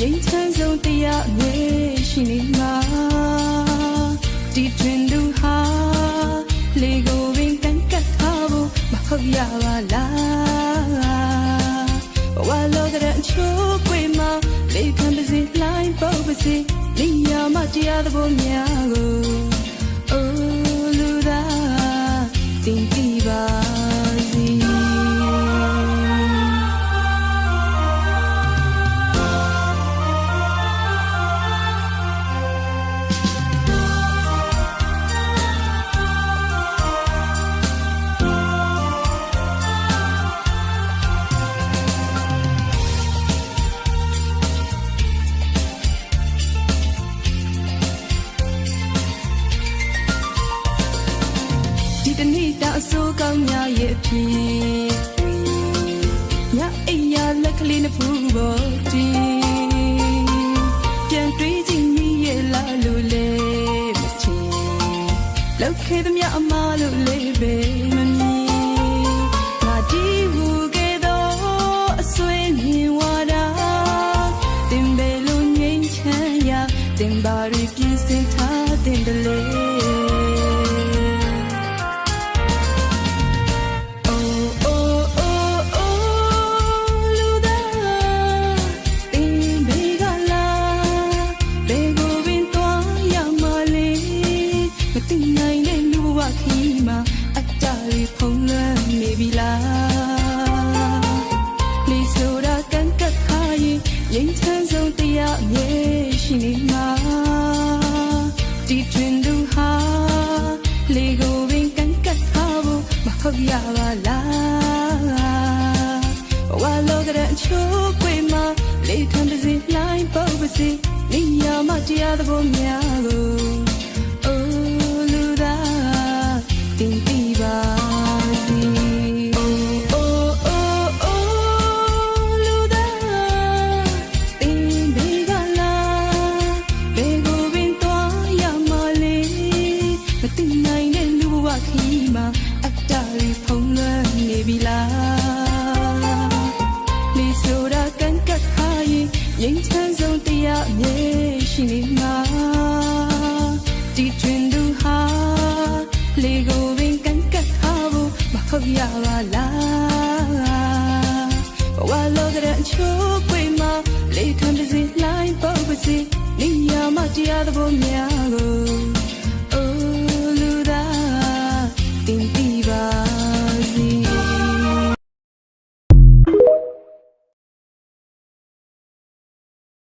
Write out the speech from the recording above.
ငြိမ်းချမ်းဆုံးတရားအမြဲရှိနေမှာဒီတွင်သူဟာလေကိုပင်ကန့်ကတ်ထားဖို့မဟုတ်ရပါလားဘဝလောကတဲ့အချိုးကွေမှာလေခံပါစေလှိုင်းပုတ်ပါစေနေရာမှာတရားသဘောများကိုအိုးလူသားတင်ပြပါစေအစိုးကောင်းများရဲ့အဖြစ်ညအိယာလက်ကလေးနဲ့ဖူးပေါ်တီပြန်တွေးကြည့်မိရဲ့လားလို့လေမချင်လောက်ခဲ့သမျှအမားလို့လေပဲမမြင်ငါဒီဘူခဲ့တော့အဆွေမြင်ဝါတာတင်ပဲလို့ငြိမ်းချမ်းရတင်ပါရီပြင်းစင်ထားတင်တယ်လေရပါလားဘဝလောကတဲ့အချိုးကွေမှာလေခံပါစေလှိုင်းပုတ်ပါစေနေရာမှာတရားသဘောများကိုအိုးလူသားတင်ပြပါစေအိုးအိုးအိုးလူသားတင်ဘေးကလာဘေးကိုပင်သွားရမလေးမသိနိုင်တဲ့လူဘဝခီးမှာတာရီဖုံးလွှမ်းနေပြီလားလေဆိုတာကန့်ကတ်ထားရင်ငြိမ်းချမ်းဆုံးတရားအမြဲရှိနေမှာဒီတွင်သူဟာလေကိုပင်ကန့်ကတ်ထားဖို့မဟုတ်ရပါလားဘဝလောကတဲ့အချိုးပွေမှာလေခံပါစေလှိုင်းပုတ်ပါစေနေရာမှာတရားသဘောများ